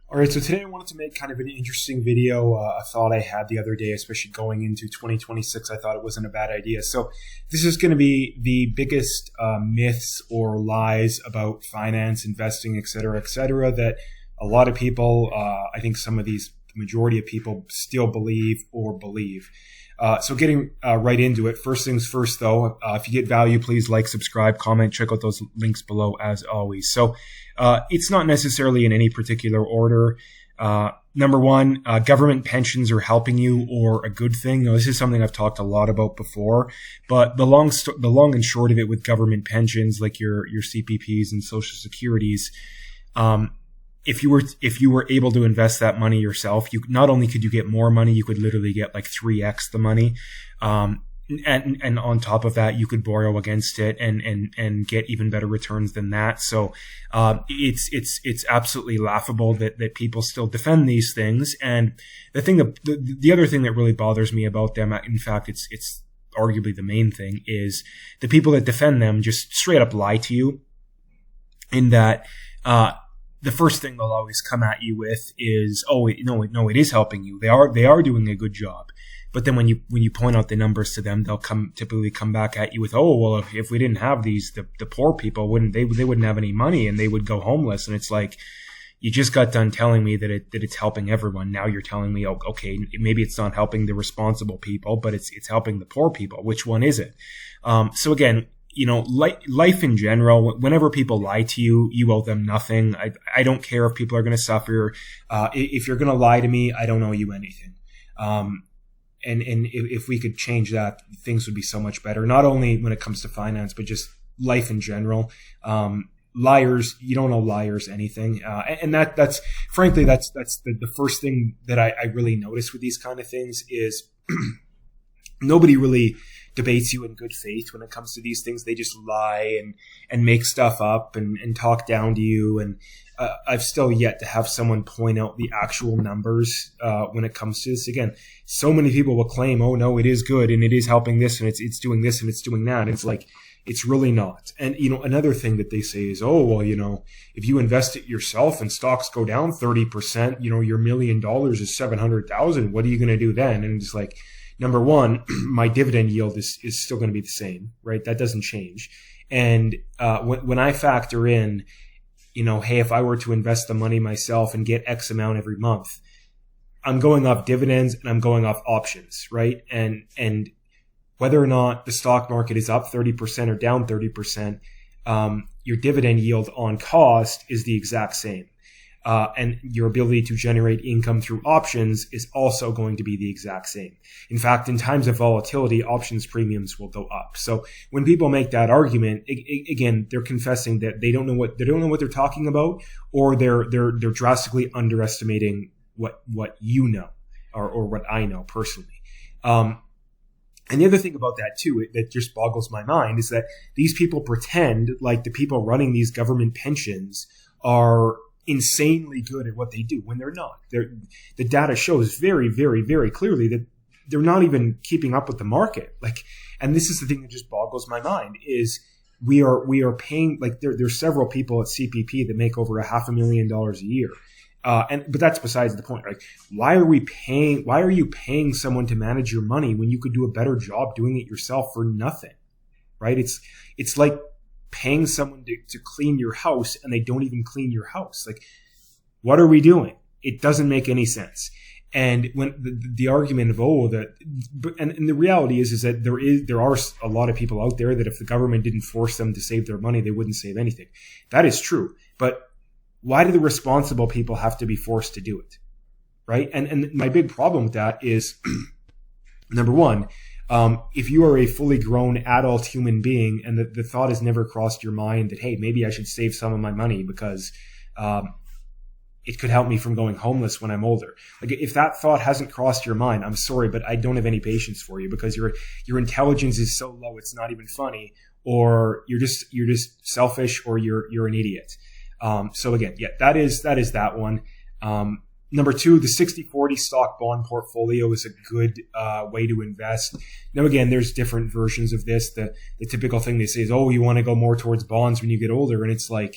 All right, so today I wanted to make kind of an interesting video. A thought I had the other day, especially going into 2026, I thought it wasn't a bad idea. So this is going to be the biggest myths or lies about finance, investing, et cetera, that a lot of people, I think some of these, the majority of people still believe or believe. So getting right into it, first things first though, if you get value, please like, subscribe, comment, check out those links below as always. So it's not necessarily in any particular order. Number one, government pensions are helping you or a good thing. Now, this is something I've talked a lot about before, but the long and short of it with government pensions, like your CPPs and social securities, if you were able to invest that money yourself, you not only could you get more money, you could literally get like 3x the money. And on top of that, you could borrow against it and get even better returns than that. So, it's absolutely laughable that people still defend these things. And the other thing that really bothers me about them, in fact, it's arguably the main thing, is the people that defend them just straight up lie to you in that, the first thing they'll always come at you with is, oh, no, it is helping you. They are doing a good job. But then when you point out the numbers to them, they'll typically come back at you with, oh, well, if we didn't have these, the poor people they wouldn't have any money and they would go homeless. And it's like, you just got done telling me that it's helping everyone. Now you're telling me, oh, okay, maybe it's not helping the responsible people, but it's helping the poor people. Which one is it? So again, life in general, whenever people lie to you, you owe them nothing. I don't care if people are going to suffer. If you're going to lie to me, I don't owe you anything. And if we could change that, things would be so much better. Not only when it comes to finance, but just life in general. Liars, you don't owe liars anything. And that's frankly, that's the first thing that I really notice with these kind of things is nobody really debates you in good faith when it comes to these things. They just lie and make stuff up and talk down to you. And I've still yet to have someone point out the actual numbers when it comes to this. Again, so many people will claim, oh no, it is good and it is helping this and it's doing this and it's doing that. It's like, it's really not. And another thing that they say is, oh well, if you invest it yourself and stocks go down 30%, your $1 million is 700,000. What are you going to do then? And it's like, number one, my dividend yield is still going to be the same, right? That doesn't change. And when I factor in, hey, if I were to invest the money myself and get X amount every month, I'm going off dividends and I'm going off options, right? And whether or not the stock market is up 30% or down 30%, your dividend yield on cost is the exact same. And your ability to generate income through options is also going to be the exact same. In fact, in times of volatility, options premiums will go up. So when people make that argument, again, they're confessing that they don't know what they're talking about, or they're drastically underestimating what you know or what I know personally. And the other thing about that too, that just boggles my mind, is that these people pretend like the people running these government pensions are insanely good at what they do when they're not. The data shows very, very, very clearly that they're not even keeping up with the market. And this is the thing that just boggles my mind, is we are paying, like there's several people at CPP that make over $500,000 a year. But that's besides the point, right? Why are you paying someone to manage your money when you could do a better job doing it yourself for nothing, right? It's like paying someone to clean your house and they don't even clean your house. Like, what are we doing? It doesn't make any sense. And when the argument of, and the reality is that there are a lot of people out there that if the government didn't force them to save their money, they wouldn't save anything. That is true. But why do the responsible people have to be forced to do it? Right? And my big problem with that is, number one, if you are a fully grown adult human being and the thought has never crossed your mind that, hey, maybe I should save some of my money because it could help me from going homeless when I'm older. Like, if that thought hasn't crossed your mind, I'm sorry, but I don't have any patience for you, because your intelligence is so low it's not even funny, or you're just selfish, or you're an idiot. So again, yeah, that is that one. Number two, the 60-40 stock bond portfolio is a good way to invest. Now, again, there's different versions of this. The typical thing they say is, oh, you want to go more towards bonds when you get older. And it's like,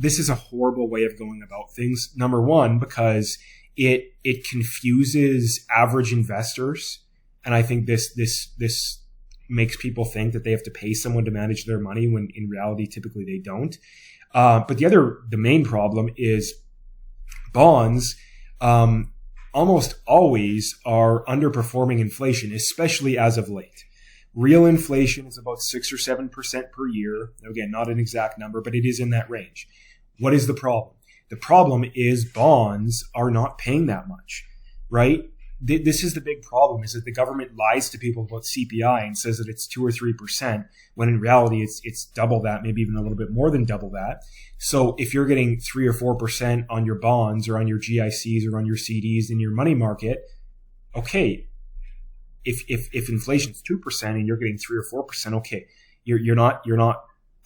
this is a horrible way of going about things. Number one, because it confuses average investors, and I think this makes people think that they have to pay someone to manage their money when in reality, typically they don't. But the main problem is bonds almost always are underperforming inflation, especially as of late. Real inflation is about 6 or 7% per year. Again, not an exact number, but it is in that range. What is the problem? The problem is bonds are not paying that much, right? This is the big problem, is that the government lies to people about CPI and says that it's 2 or 3%, when in reality it's double that, maybe even a little bit more than double that. So if you're getting 3 or 4% on your bonds or on your GICs or on your CDs in your money market, okay, if inflation's 2% and you're getting 3 or 4%, okay, you're not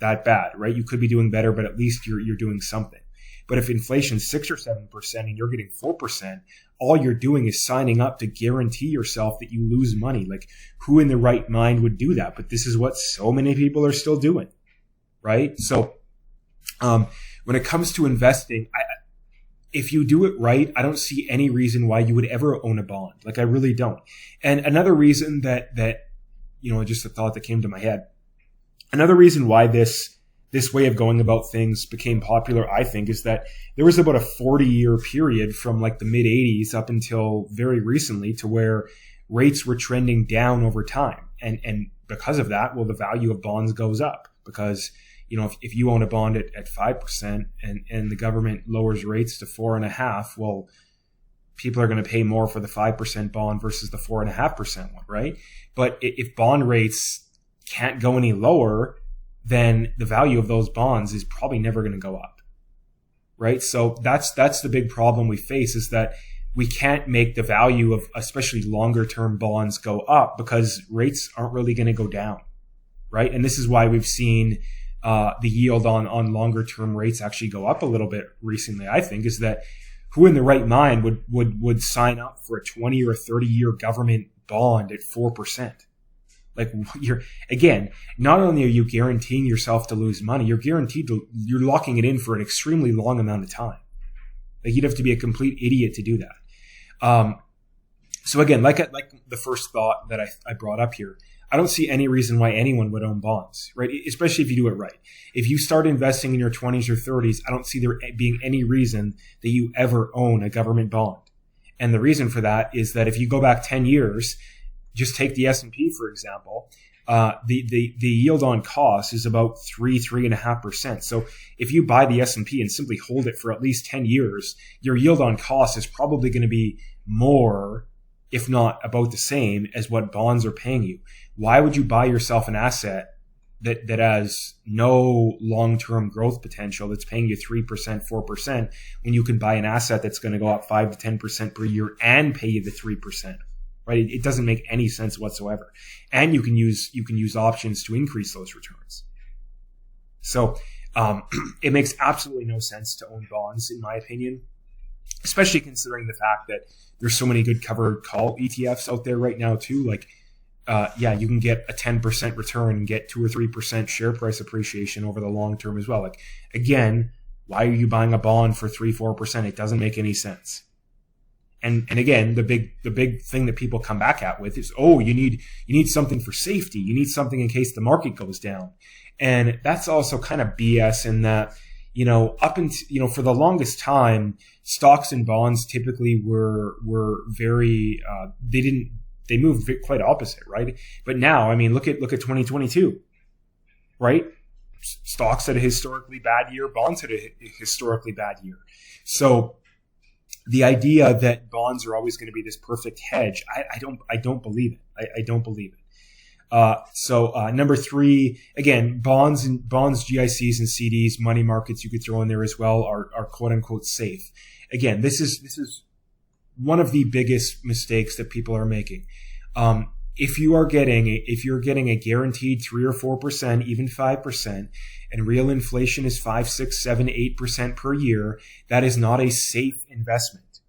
that bad, right? You could be doing better, but at least you're doing something. But if inflation's 6 or 7% and you're getting 4%, all you're doing is signing up to guarantee yourself that you lose money. Like, who in the right mind would do that? But this is what so many people are still doing, right? So when it comes to investing, if you do it right, I don't see any reason why you would ever own a bond. Like, I really don't. And another reason that just a thought that came to my head, another reason why this way of going about things became popular, I think, is that there was about a 40-year period from like the mid 80s up until very recently to where rates were trending down over time. And because of that, well, the value of bonds goes up because, if you own a bond at 5% and the government lowers rates to 4.5%, well, people are going to pay more for the 5% bond versus the 4.5% one, right? But if bond rates can't go any lower, then the value of those bonds is probably never going to go up, right? So that's the big problem we face, is that we can't make the value of especially longer term bonds go up because rates aren't really going to go down, right? And this is why we've seen the yield on longer term rates actually go up a little bit recently, I think, is that who in the right mind would sign up for a 20 or 30-year government bond at 4%? Like, not only are you guaranteeing yourself to lose money, you're locking it in for an extremely long amount of time. Like, you'd have to be a complete idiot to do that. So again, like the first thought that I brought up here, I don't see any reason why anyone would own bonds, right? Especially if you do it right. If you start investing in your 20s or 30s, I don't see there being any reason that you ever own a government bond. And the reason for that is that if you go back 10 years, just take the S&P, for example, the yield on cost is about 3.5%. So if you buy the S&P and simply hold it for at least 10 years, your yield on cost is probably going to be more, if not about the same, as what bonds are paying you. Why would you buy yourself an asset that has no long-term growth potential, that's paying you 3%, 4%, when you can buy an asset that's going to go up 5 to 10% per year and pay you the 3%? Right? It doesn't make any sense whatsoever. And you can use options to increase those returns. So it makes absolutely no sense to own bonds, in my opinion, especially considering the fact that there's so many good covered call ETFs out there right now too. Like, you can get a 10% return and get 2 or 3% share price appreciation over the long term as well. Like, again, why are you buying a bond for 3-4%? It doesn't make any sense. And again, the big thing that people come back at with is, you need something for safety. You need something in case the market goes down. And that's also kind of BS in that, for the longest time, stocks and bonds typically were very, they moved quite opposite, right? But now, I mean, look at 2022, right? Stocks had a historically bad year, bonds had a historically bad year. So the idea that bonds are always going to be this perfect hedge, I don't believe it. I don't believe it. So number 3, again, bonds, GICs and CDs, money markets you could throw in there as well are quote unquote safe. Again, this is one of the biggest mistakes that people are making. If you're getting a guaranteed 3 or 4%, even 5%, and real inflation is 5, 6, 7, 8% per year, that is not a safe investment.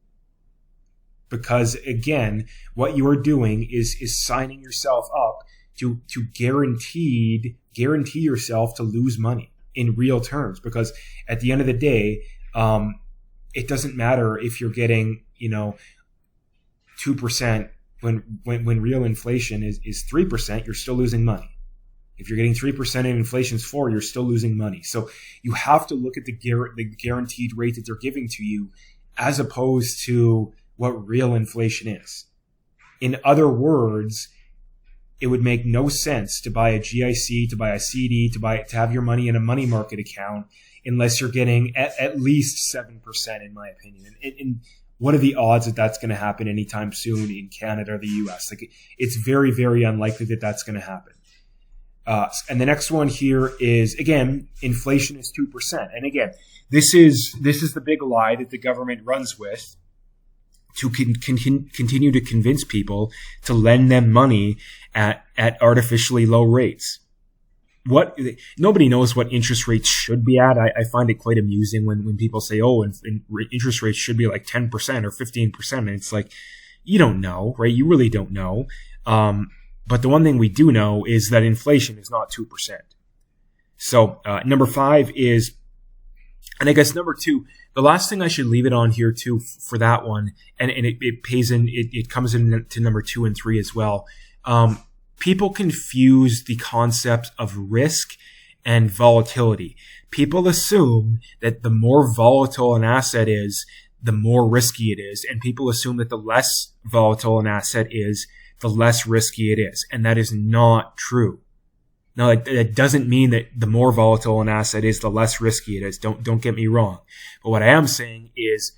Because again, what you are doing is signing yourself up to guarantee yourself to lose money. in real terms, because at the end of the day, it doesn't matter if you're getting, 2% when real inflation is 3%, you're still losing money. If you're getting 3% and inflation's 4%, you're still losing money. So you have to look at the guaranteed rate that they're giving to you as opposed to what real inflation is. In other words, it would make no sense to buy a GIC, to buy a CD, to have your money in a money market account unless you're getting at least 7%, in my opinion. And what are the odds that that's going to happen anytime soon in Canada or the US? Like, it's very, very unlikely that that's going to happen. And the next one here is, again, inflation is 2%. And again, this is the big lie that the government runs with to continue to convince people to lend them money at artificially low rates. Nobody knows what interest rates should be at. I find it quite amusing when people say, interest rates should be like 10% or 15%. And it's like, you don't know, right? You really don't know. But the one thing we do know is that inflation is not 2%. So number 5 is, and I guess number 2, the last thing I should leave it on here too for that one, and it pays in, it comes into number 2 and 3 as well. People confuse the concept of risk and volatility. People assume that the more volatile an asset is, the more risky it is. And people assume that the less volatile an asset is, the less risky it is. And that is not true. Now, that doesn't mean that the more volatile an asset is, the less risky it is. Don't get me wrong. But what I am saying is,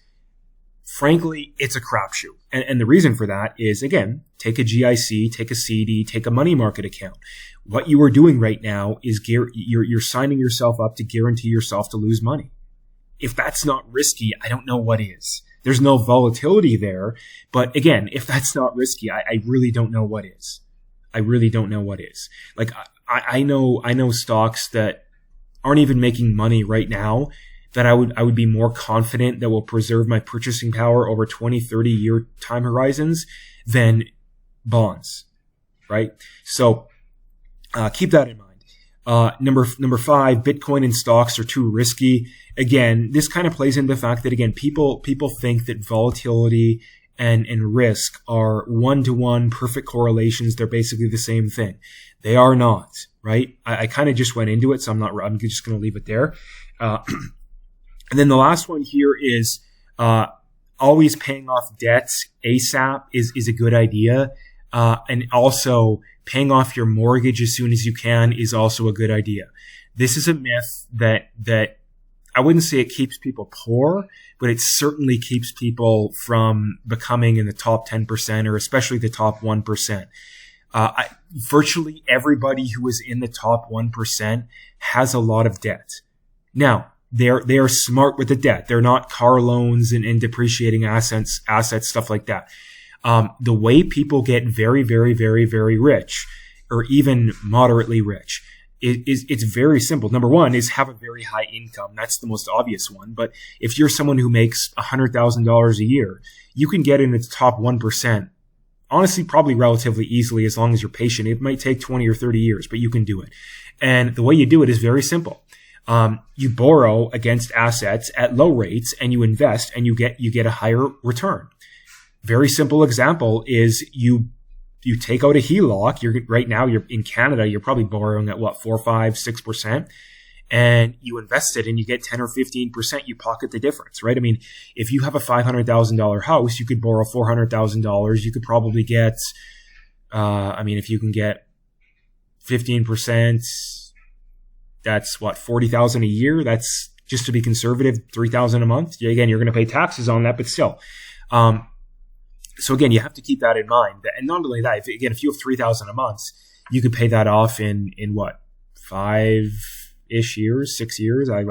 frankly, it's a crapshoot. And the reason for that is, again, take a GIC, take a CD, take a money market account. What you are doing right now is you're signing yourself up to guarantee yourself to lose money. If that's not risky, I don't know what is. There's no volatility there. But again, if that's not risky, I really don't know what is. I really don't know what is. Like, I know stocks that aren't even making money right now that I would be more confident that will preserve my purchasing power over 20, 30 year time horizons than bonds, right? So keep that in mind. Number 5, Bitcoin and stocks are too risky. Again, this kind of plays into the fact that, again, people think that volatility and risk are one-to-one perfect correlations. They're basically the same thing. They are not, right? I kind of just went into it, so I'm just going to leave it there. And then the last one here is always paying off debts ASAP is a good idea. And also paying off your mortgage as soon as you can is also a good idea. This is a myth that I wouldn't say it keeps people poor, but it certainly keeps people from becoming in the top 10% or especially the top 1%. Virtually everybody who is in the top 1% has a lot of debt. Now, they are smart with the debt. They're not car loans and depreciating assets, stuff like that. The way people get very, very, very, very rich, or even moderately rich, it's very simple. Number 1 is have a very high income. That's the most obvious one. But if you're someone who makes $100,000 a year, you can get in the top 1%. Honestly, probably relatively easily as long as you're patient. It might take 20 or 30 years, but you can do it. And the way you do it is very simple. You borrow against assets at low rates and you invest and you get a higher return. Very simple example is you take out a HELOC. Right now you're in Canada, you're probably borrowing at 4, 5, 6%, and you invest it and you get 10 or 15%, you pocket the difference, right? I mean, if you have a $500,000 house, you could borrow $400,000. You could probably get, if you can get 15%, that's $40,000 a year. That's, just to be conservative, $3,000 a month. Again, you're going to pay taxes on that, but still. So again, you have to keep that in mind. And not only that, if you have $3,000 a month, you could pay that off in 5-ish years, 6 years. I'm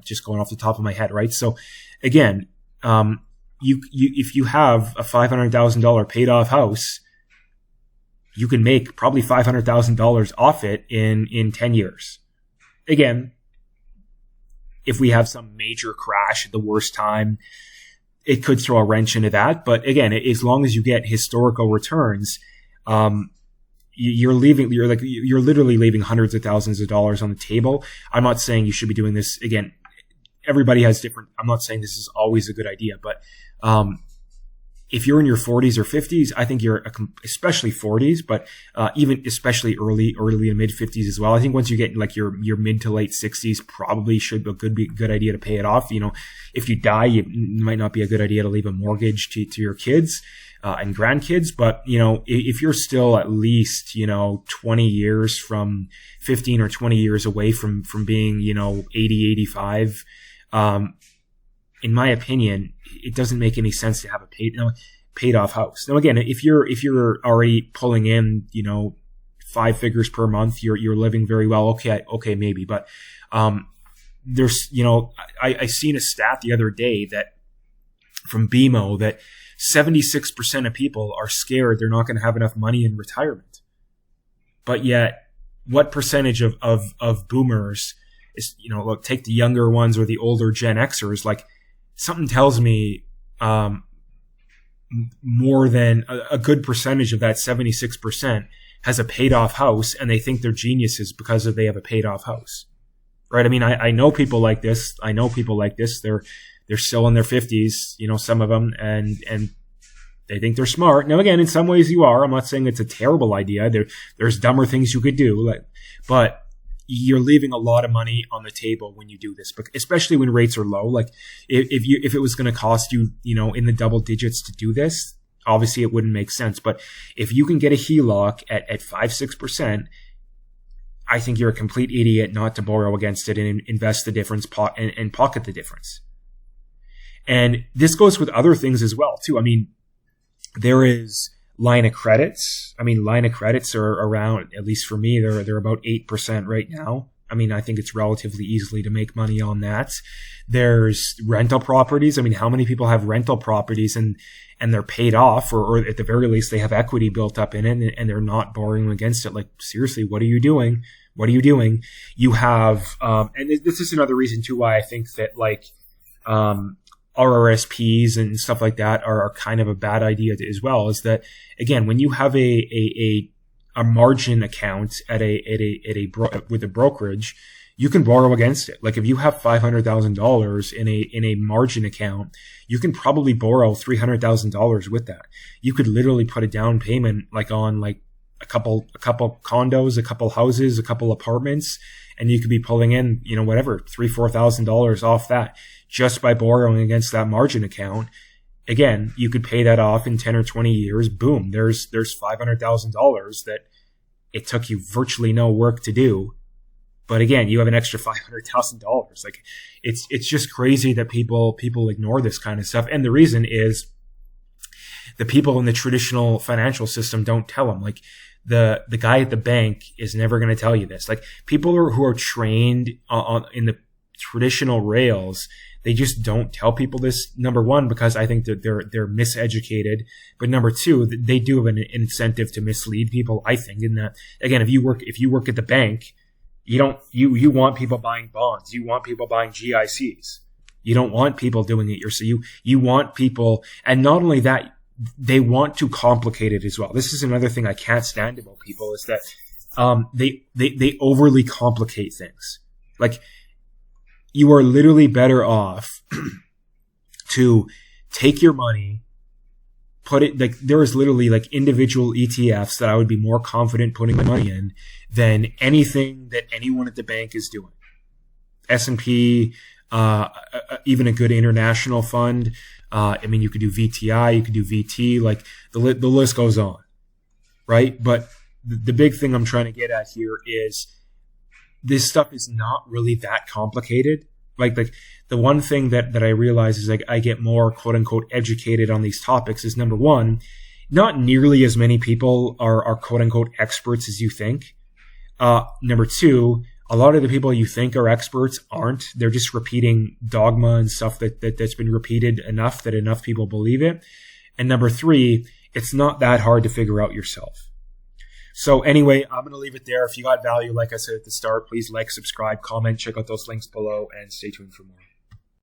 just going off the top of my head, right? So again, if you have a $500,000 paid off house, you can make probably $500,000 off it in 10 years. Again, if we have some major crash at the worst time, it could throw a wrench into that. But again, as long as you get historical returns, you're literally leaving hundreds of thousands of dollars on the table. I'm not saying you should be doing this. Again, everybody has different, I'm not saying this is always a good idea, but, if you're in your 40s or 50s, I think especially 40s, but even especially early to mid 50s as well. I think once you get like your mid to late 60s, probably should be a good idea to pay it off. If you die, it might not be a good idea to leave a mortgage to your kids and grandkids. But if you're still at least 20 years from 15 or 20 years away from being 80, 85. In my opinion, it doesn't make any sense to have a paid off house. Now, again, if you're already pulling in, 5 figures per month, you're living very well. Okay, maybe. But, there's, I seen a stat the other day that from BMO that 76% of people are scared they're not going to have enough money in retirement. But yet, what percentage of boomers is, look, take the younger ones or the older Gen Xers, like, something tells me more than a good percentage of that 76% has a paid off house, and they think they're geniuses because they have a paid off house, right? I mean, I know people like this. They're still in their 50s, some of them, and they think they're smart. Now, again, in some ways you are. I'm not saying it's a terrible idea. There's dumber things you could do, but you're leaving a lot of money on the table when you do this, especially when rates are low. Like if it was going to cost you, in the double digits to do this, obviously it wouldn't make sense. But if you can get a HELOC at 5-6%, I think you're a complete idiot not to borrow against it and invest the difference and pocket the difference. And this goes with other things as well too. I mean, there is line of credits. I mean, line of credits are around, at least for me, they're about 8% right now. I mean, I think it's relatively easily to make money on that. There's rental properties. I mean, how many people have rental properties and they're paid off, or at the very least they have equity built up in it and they're not borrowing against it? Like, seriously, what are you doing? You have, and this is another reason too why I think that RRSPs and stuff like that are kind of a bad idea as well, is that, again, when you have a margin account with a brokerage, you can borrow against it. Like if you have $500,000 in a margin account, you can probably borrow $300,000 with that. You could literally put a down payment on a couple condos, a couple houses, a couple apartments, and you could be pulling in, whatever, $3,000-$4,000 off that just by borrowing against that margin account. Again, you could pay that off in 10 or 20 years. Boom, there's $500,000 that it took you virtually no work to do. But again, you have an extra $500,000. Like it's just crazy that people ignore this kind of stuff. And the reason is the people in the traditional financial system don't tell them. Like the guy at the bank is never going to tell you this. Like people who are trained in the traditional rails, they just don't tell people this. Number one, because I think that they're miseducated. But number two, they do have an incentive to mislead people. I think in that, again, if you work at the bank, you want people buying bonds. You want people buying GICs. You don't want people doing it yourself. You want people, and not only that, they want to complicate it as well. This is another thing I can't stand about people, is that they overly complicate things. Like, you are literally better off to take your money, put it, like, there is literally like individual ETFs that I would be more confident putting my money in than anything that anyone at the bank is doing. S&P, even a good international fund. I mean, you could do VTI, you could do VT, like the list goes on, right? But the big thing I'm trying to get at here is this stuff is not really that complicated. Like the one thing that I realize is, like, I get more quote unquote educated on these topics is, number one, not nearly as many people are quote unquote experts as you think. Number two, a lot of the people you think are experts aren't. They're just repeating dogma and stuff that's been repeated enough that enough people believe it. And number three, it's not that hard to figure out yourself. So anyway, I'm going to leave it there. If you got value, like I said at the start, please like, subscribe, comment, check out those links below, and stay tuned for more.